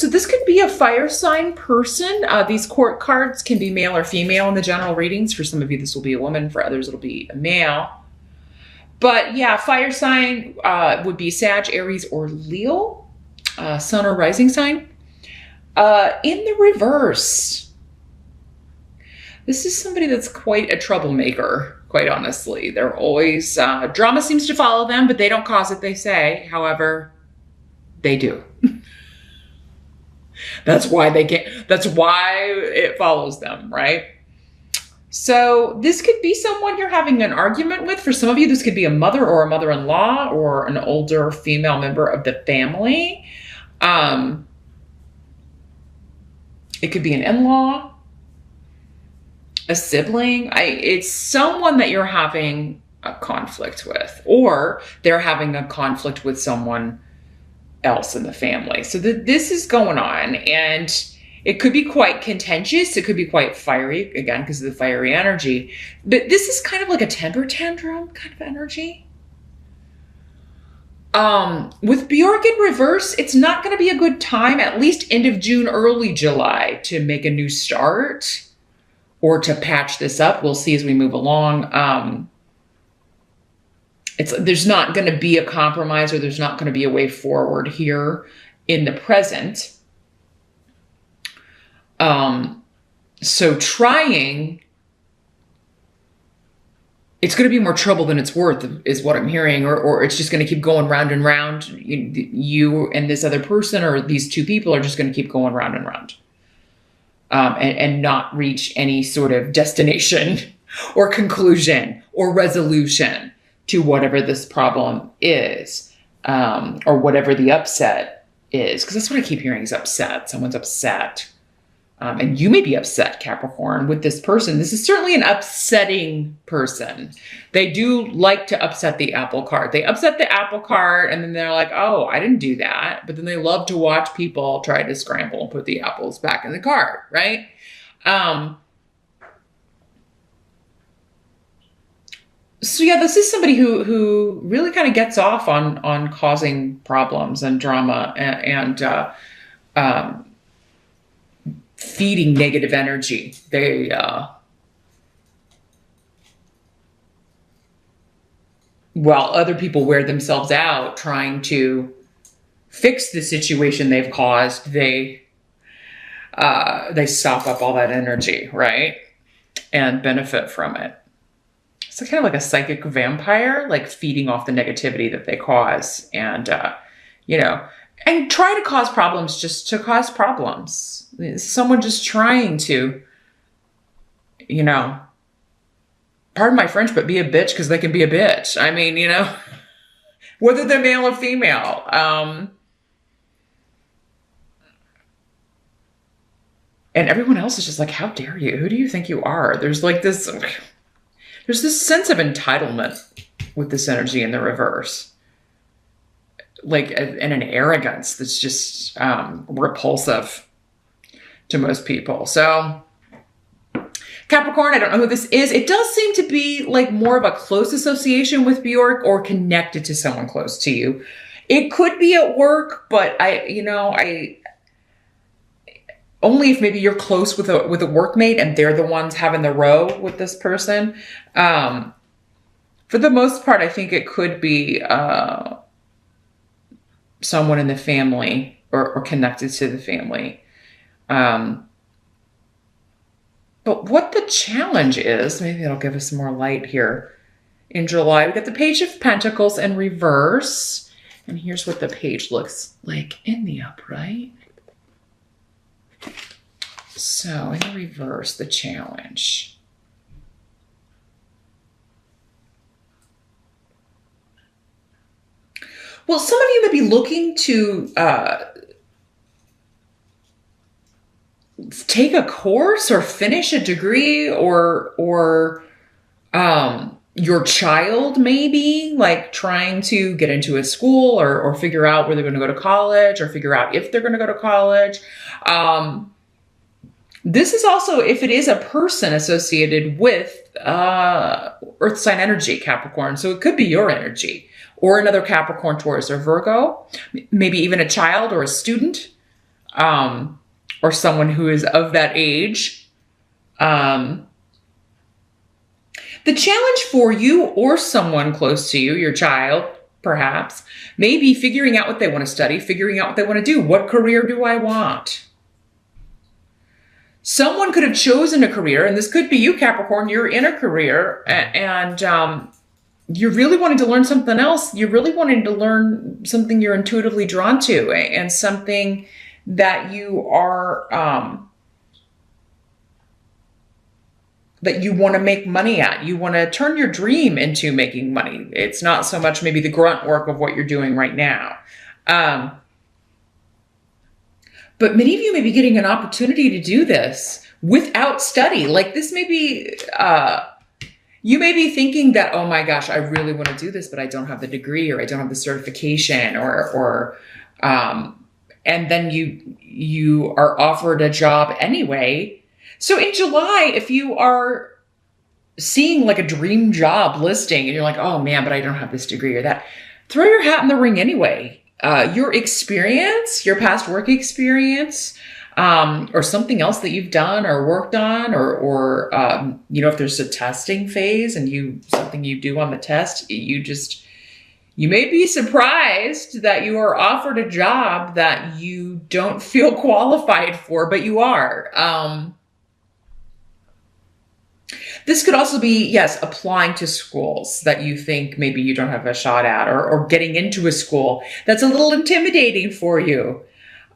So this could be a fire sign person. These court cards can be male or female in the general readings. For some of you, this will be a woman. For others, it'll be a male. But yeah, fire sign would be Sag, Aries, or Leo. Sun or rising sign. In the reverse, this is somebody that's quite a troublemaker, quite honestly. They're always, drama seems to follow them, but they don't cause it, they say. However, they do. That's why it follows them, right? So this could be someone you're having an argument with. For some of you, this could be a mother or a mother-in-law or an older female member of the family. It could be an in-law, a sibling. It's someone that you're having a conflict with, or they're having a conflict with someone else in the family. So this is going on, and it could be quite contentious. It could be quite fiery, again, because of the fiery energy. But this is kind of like a temper tantrum kind of energy. With Bjork in reverse, it's not going to be a good time, at least end of June, early July, to make a new start or to patch this up. We'll see as we move along. There's not going to be a compromise, or there's not going to be a way forward here in the present. So trying, it's going to be more trouble than it's worth, is what I'm hearing, or it's just going to keep going round and round. You and this other person, or these two people, are just going to keep going round and round, and not reach any sort of destination or conclusion or resolution to whatever this problem is, or whatever the upset is. Because that's what I keep hearing, is upset. Someone's upset. And you may be upset, Capricorn, with this person. This is certainly an upsetting person. They do like to upset the apple cart. They upset the apple cart, and then they're like, oh, I didn't do that. But then they love to watch people try to scramble and put the apples back in the cart, right? So yeah, this is somebody who really kind of gets off on causing problems and drama and feeding negative energy. They while other people wear themselves out trying to fix the situation they've caused, they sop up all that energy, right? And benefit from it. It's kind of like a psychic vampire, like feeding off the negativity that they cause, and and try to cause problems just to cause problems. Someone just trying to, pardon my French, but be a bitch because they can be a bitch. I mean, whether they're male or female. And everyone else is just like, how dare you? Who do you think you are? There's this sense of entitlement with this energy in the reverse. And an arrogance that's just repulsive to most people. So Capricorn, I don't know who this is. It does seem to be like more of a close association with Bjork, or connected to someone close to you. It could be at work, but I only if maybe you're close with a workmate and they're the ones having the row with this person. For the most part, I think it could be someone in the family or connected to the family. But what the challenge is, maybe it'll give us some more light here. In July, we got the Page of Pentacles in reverse. And here's what the page looks like in the upright. So in the reverse, the challenge. Well, some of you may be looking to take a course or finish a degree, or your child maybe like trying to get into a school or figure out where they're going to go to college, or figure out if they're going to go to college. This is also, if it is a person associated with earth sign energy, Capricorn. So it could be your energy, or another Capricorn, Taurus, or Virgo, maybe even a child or a student. or someone who is of that age. The challenge for you or someone close to you, your child, perhaps, may be figuring out what they want to study, figuring out what they want to do. What career do I want? Someone could have chosen a career, and this could be you, Capricorn. You're in a career, and you're really wanting to learn something else. You're really wanting to learn something you're intuitively drawn to, and something that you are that you want to make money at. You want to turn your dream into making money. It's not so much maybe the grunt work of what you're doing right now. But many of you may be getting an opportunity to do this without study. Like this may be, you may be thinking that, oh my gosh, I really want to do this, but I don't have the degree, or I don't have the certification, and then you are offered a job anyway. So in July, if you are seeing like a dream job listing and you're like, oh man, but I don't have this degree or that, throw your hat in the ring anyway. Your experience, your past work experience, or something else that you've done or worked on, or if there's a testing phase and something you do on the test, you may be surprised that you are offered a job that you don't feel qualified for, but you are. This could also be, yes, applying to schools that you think maybe you don't have a shot at, or getting into a school that's a little intimidating for you.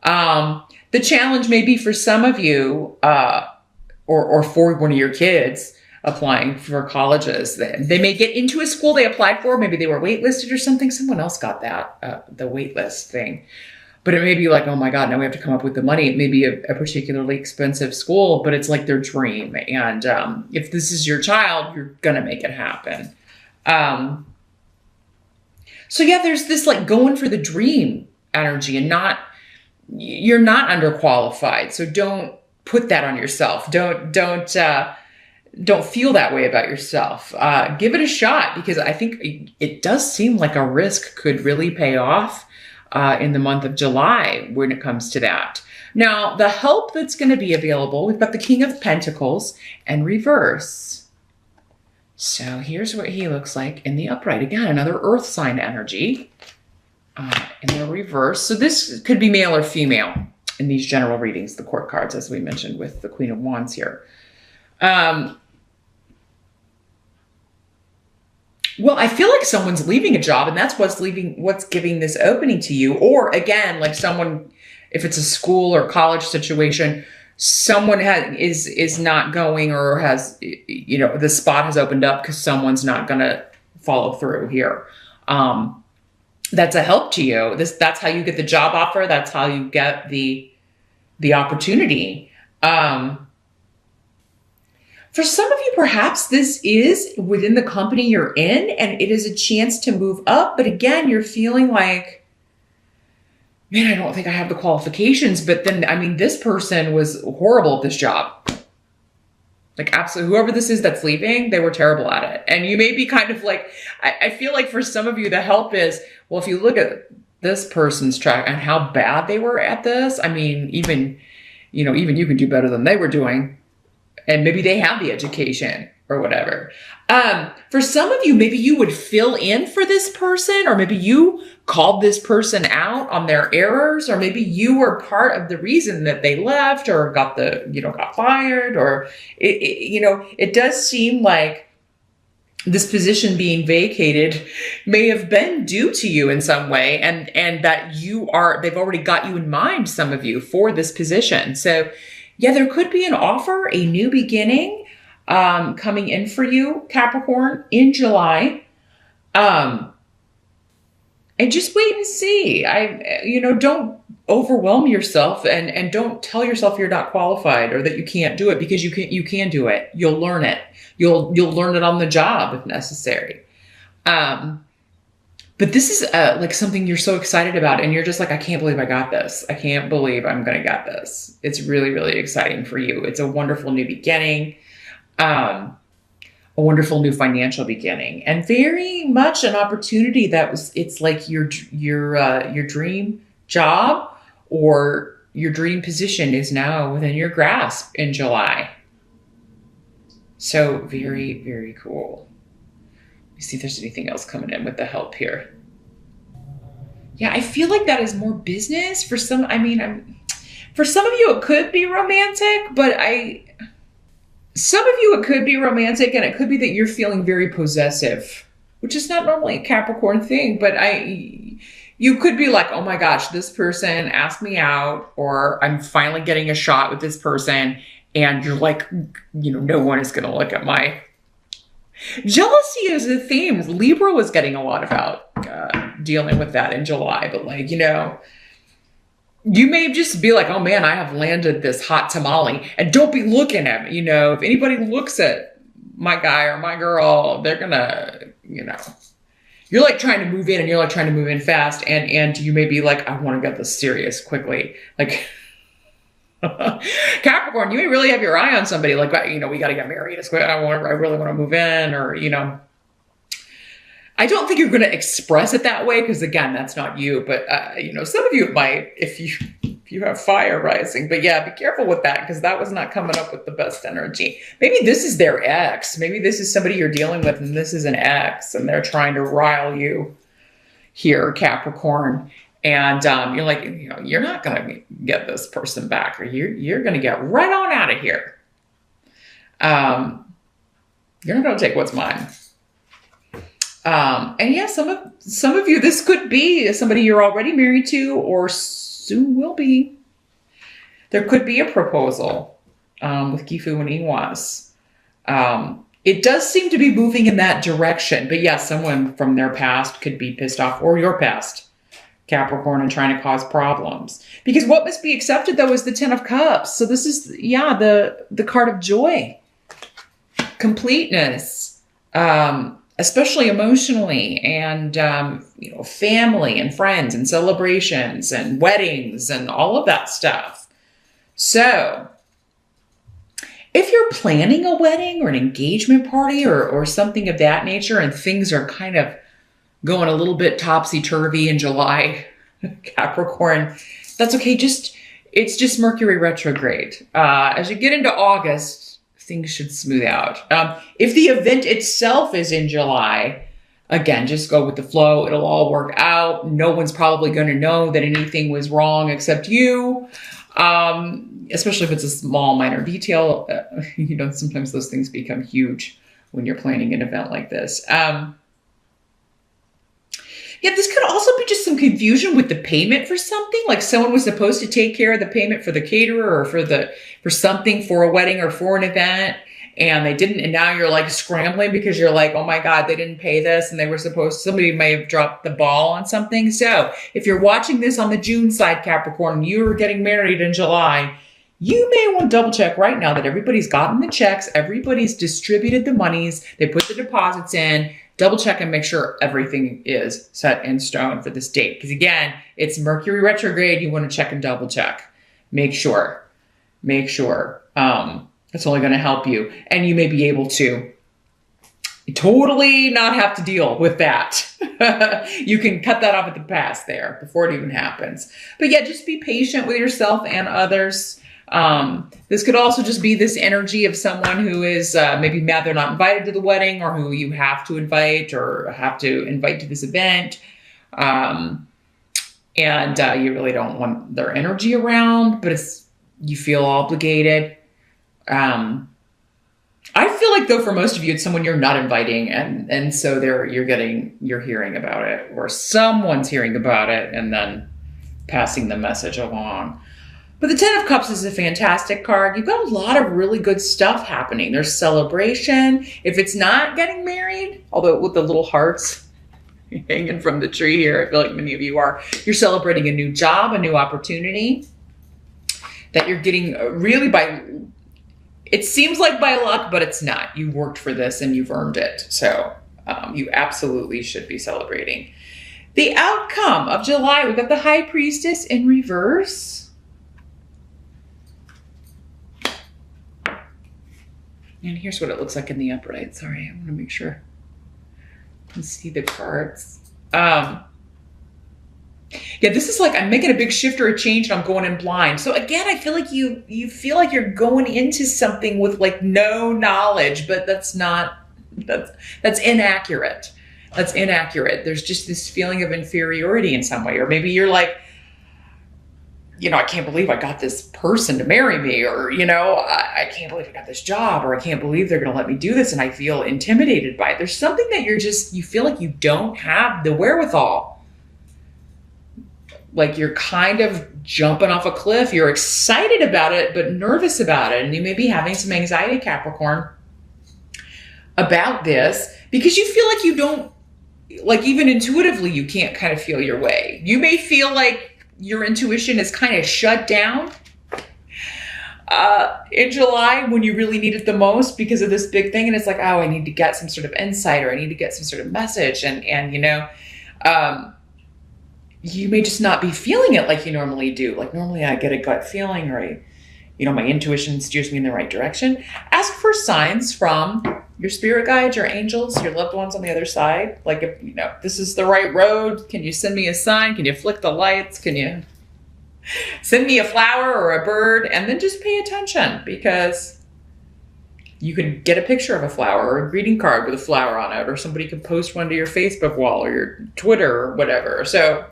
The challenge may be for some of you, or for one of your kids applying for colleges. They may get into a school they applied for. Maybe they were waitlisted or something. Someone else got that, the waitlist thing. But it may be like, oh my God, now we have to come up with the money. It may be a particularly expensive school, but it's like their dream. And if this is your child, you're going to make it happen. So yeah, there's this like going for the dream energy, and you're not underqualified. So don't put that on yourself. Don't feel that way about yourself. Give it a shot, because I think it does seem like a risk could really pay off in the month of July when it comes to that. Now, the help that's going to be available, we've got the King of Pentacles and reverse. So here's what he looks like in the upright. Again, another earth sign energy in the reverse. So this could be male or female in these general readings, the court cards, as we mentioned with the Queen of Wands here. Well, I feel like someone's leaving a job, and that's what's giving this opening to you. Or again, like someone, if it's a school or college situation, someone is not going, or has, the spot has opened up because someone's not going to follow through here. That's a help to you. That's how you get the job offer. That's how you get the opportunity. For some of you, perhaps this is within the company you're in, and it is a chance to move up. But again, you're feeling like, man, I don't think I have the qualifications. But then, I mean, this person was horrible at this job. Like, absolutely, whoever this is that's leaving, they were terrible at it. And you may be kind of like, I feel like for some of you, the help is, well, if you look at this person's track and how bad they were at this, I mean, even you can do better than they were doing. And maybe they have the education or whatever. For some of you, maybe you would fill in for this person, or maybe you called this person out on their errors, or maybe you were part of the reason that they left or got fired, or it does seem like this position being vacated may have been due to you in some way, and that they've already got you in mind, some of you, for this position. So yeah, there could be an offer, a new beginning coming in for you, Capricorn, in July. And just wait and see. Don't overwhelm yourself, and don't tell yourself you're not qualified or that you can't do it, because you can do it. You'll learn it. You'll learn it on the job if necessary. But this is like something you're so excited about, and you're just like, I can't believe I got this. I can't believe I'm going to get this. It's really, really exciting for you. It's a wonderful new beginning, a wonderful new financial beginning, and very much an opportunity it's like your dream job, or your dream position is now within your grasp in July. So very, very cool. Let me see if there's anything else coming in with the help here. Yeah, I feel like that is more business for some. I mean, for some of you, it could be romantic, but some of you, it could be romantic, and it could be that you're feeling very possessive, which is not normally a Capricorn thing, but you could be like, oh my gosh, this person asked me out, or I'm finally getting a shot with this person, and you're like, no one is going to look at my... Jealousy is a theme. Libra was getting a lot about dealing with that in July, but like, you may just be like, oh man, I have landed this hot tamale, and don't be looking at me. If anybody looks at my guy or my girl, they're gonna, you're like trying to move in, and you're like trying to move in fast. And you may be like, I want to get this serious quickly. Like Capricorn, you may really have your eye on somebody like, we got to get married. It's quick. I really want to move in, or, I don't think you're going to express it that way, because again, that's not you. But some of you might, if you have fire rising. But yeah, be careful with that, because that was not coming up with the best energy. Maybe this is their ex. Maybe this is somebody you're dealing with, and this is an ex, and they're trying to rile you here, Capricorn. And you're like, you're not going to get this person back, or you're going to get right on out of here. You're not going to take what's mine. And yeah, some of you, this could be somebody you're already married to, or soon will be. There could be a proposal with Gifu and Iwas. It does seem to be moving in that direction. But yeah, someone from their past could be pissed off, or your past, Capricorn, and trying to cause problems. Because what must be accepted, though, is the Ten of Cups. So this is, the card of joy, completeness, especially emotionally, and, family and friends and celebrations and weddings and all of that stuff. So if you're planning a wedding or an engagement party or something of that nature, and things are kind of going a little bit topsy-turvy in July, Capricorn, that's okay. It's just Mercury retrograde. As you get into August, things should smooth out. If the event itself is in July, again, just go with the flow. It'll all work out. No one's probably going to know that anything was wrong except you. Especially if it's a small, minor detail. Sometimes those things become huge when you're planning an event like this. Yeah, this could also be just some confusion with the payment for something. Like someone was supposed to take care of the payment for the caterer, or for something, for a wedding or for an event, and they didn't. And now you're like scrambling because you're like, oh my God, they didn't pay this, and somebody may have dropped the ball on something. So if you're watching this on the June side, Capricorn, and you are getting married in July, you may want to double check right now that everybody's gotten the checks, everybody's distributed the monies, they put the deposits in. Double check and make sure everything is set in stone for this date. Because again, it's Mercury retrograde. You want to check and double check. Make sure. That's only going to help you. And you may be able to totally not have to deal with that. You can cut that off at the pass there before it even happens. But yeah, just be patient with yourself and others. This could also just be this energy of someone who is maybe mad they're not invited to the wedding, or who you have to invite to this event. And you really don't want their energy around, but you feel obligated. I feel like, though, for most of you, it's someone you're not inviting, and so you're hearing about it, or someone's hearing about it and then passing the message along. But the Ten of Cups is a fantastic card. You've got a lot of really good stuff happening. There's celebration. If it's not getting married, although with the little hearts hanging from the tree here, I feel like many of you are, you're celebrating a new job, a new opportunity that you're getting really it seems like by luck, but it's not. You worked for this and you've earned it. So you absolutely should be celebrating. The outcome of July, we've got the High Priestess in reverse. And here's what it looks like in the upright. Sorry, I want to make sure you can see the cards. Yeah, this is like I'm making a big shift or a change and I'm going in blind. So again, I feel like you feel like you're going into something with like no knowledge, but that's inaccurate. That's inaccurate. There's just this feeling of inferiority in some way. Or maybe you're like, I can't believe I got this person to marry me, or, I can't believe I got this job, or I can't believe they're going to let me do this. And I feel intimidated by it. There's something that you feel like you don't have the wherewithal. Like you're kind of jumping off a cliff. You're excited about it, but nervous about it. And you may be having some anxiety, Capricorn, about this because you feel like you don't, like even intuitively, you can't kind of feel your way. You may feel like your intuition is kind of shut down in July when you really need it the most because of this big thing. And it's like, oh, I need to get some sort of insight, or I need to get some sort of message. And you may just not be feeling it like you normally do. Like normally I get a gut feeling, or my intuition steers me in the right direction. Ask for signs from your spirit guides, your angels, your loved ones on the other side. Like if, this is the right road, can you send me a sign? Can you flick the lights? Can you send me a flower or a bird? And then just pay attention, because you can get a picture of a flower or a greeting card with a flower on it, or somebody can post one to your Facebook wall or your Twitter or whatever. So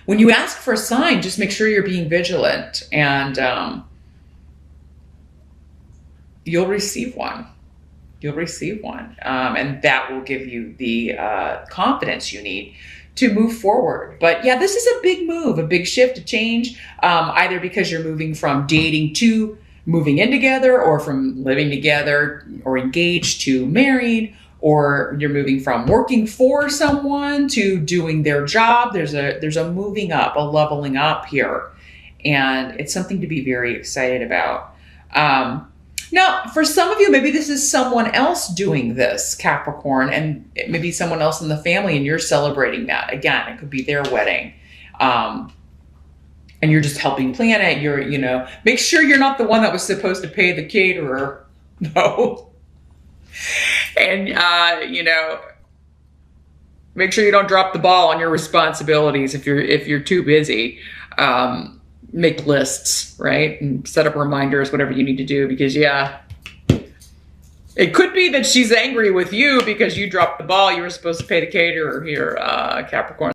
when you ask for a sign, just make sure you're being vigilant, and you'll receive one. You'll receive one. And that will give you the confidence you need to move forward. But yeah, this is a big move, a big shift, a change, either because you're moving from dating to moving in together, or from living together or engaged to married, or you're moving from working for someone to doing their job. There's a moving up, a leveling up here. And it's something to be very excited about. Now, for some of you, maybe this is someone else doing this, Capricorn, and maybe someone else in the family, and you're celebrating that. Again, it could be their wedding. And you're just helping plan it. Make sure you're not the one that was supposed to pay the caterer. No. And, make sure you don't drop the ball on your responsibilities if you're too busy. Make lists, right? And set up reminders, whatever you need to do, because it could be that she's angry with you because you dropped the ball. You were supposed to pay the caterer here, Capricorn.